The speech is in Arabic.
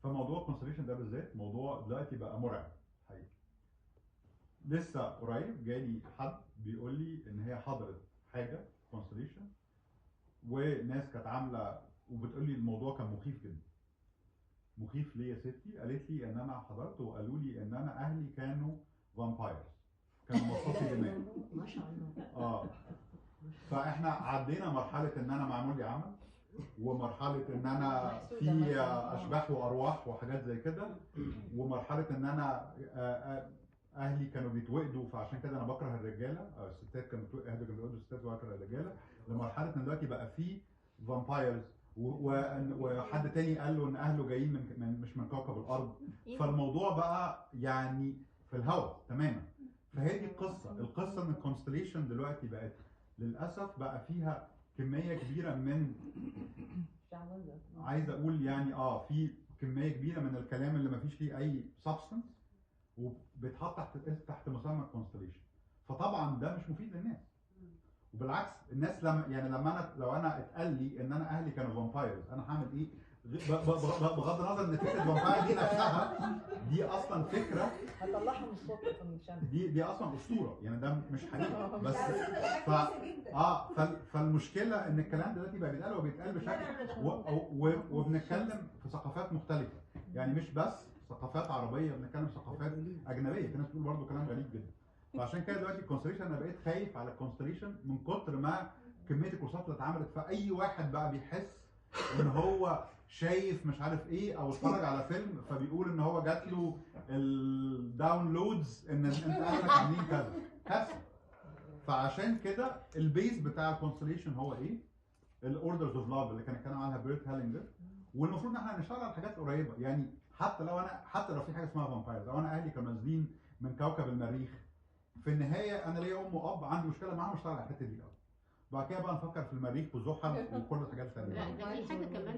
فموضوع الكونستليشن ده بالذات موضوع دلوقتي بقى مرعب حقيقي. لسه قريب جالي حد بيقول لي ان هي حضرت حاجه كونستليشن وناس كانت عامله، وبتقول لي الموضوع كان مخيف جدا. مخيف ليه يا ستي؟ قالت لي ان انا حضرت وقالوا لي ان انا اهلي كانوا فامبايرز، كانوا مصاصي دماء. ما شاء الله. فاحنا عدينا مرحله ان انا معمول لي عمل، ومرحله ان انا في اشباح وارواح وحاجات زي كده، ومرحله ان انا اهلي كانوا بيتوقدوا فعشان كده انا بكره الرجاله، الستات كانوا بيتوقدوا الستات وبكره الرجاله، لمرحله ان دلوقتي بقى في فامبايرز وحد تاني قال له ان اهله جايين من مش من كوكب الارض. فالموضوع بقى يعني في الهواء تماما. فهي دي القصه ان الكونستليشن دلوقتي بقت للاسف بقى فيها كميه كبيره من، عايز اقول يعني في كميه كبيره من الكلام اللي ما فيش ليه اي سبستنس وبيتحط تحت مسمى الكونستليشن. فطبعا ده مش مفيد للناس، وبالعكس الناس لما لو انا اتقال لي ان انا اهلي كانوا فامبايرز انا هعمل ايه؟ بغض النظر ان فكره الفامباير دي نفسها دي اصلا فكره هطلعها من الصوت من الشمس، دي اصلا اسطوره، يعني ده مش حقيقي. بس فالمشكله ان الكلام دلوقتي بقى بيتقال وبيتقال بشكل وبنتكلم في ثقافات مختلفه، يعني مش بس ثقافات عربيه، بنتكلم ثقافات اجنبيه، في ناس بتقول برضه كلام غريب جدا. فعشان كده دلوقتي الكونستليشن انا بقيت خايف على الكونستليشن من كتر ما كميه الكورسات اللي اتعملت، فاي واحد بقى بيحس ان هو شايف مش عارف ايه او اتفرج على فيلم فبيقول ان هو جات له الداونلودز ان انت اهلك عاملين كذا كارثه. فعشان كده البيز بتاع الكونستليشن هو ايه؟ الاوردرز اوف لاف اللي كان اتكلم عنها بيرت هالينجر، والمفروض ان احنا نشتغل على الحاجات القريبه، يعني حتى لو في حاجه اسمها فامبايرز، لو انا اهلي كانوا نازلين من كوكب المريخ، في النهايه انا ليا ام واب عندي مشكله معاهم، اشتغل على الحته دي الاول، بعد كده بقى نفكر في المريخ وزحل وكل الحاجات الثانيه. لا ده في حاجه كمان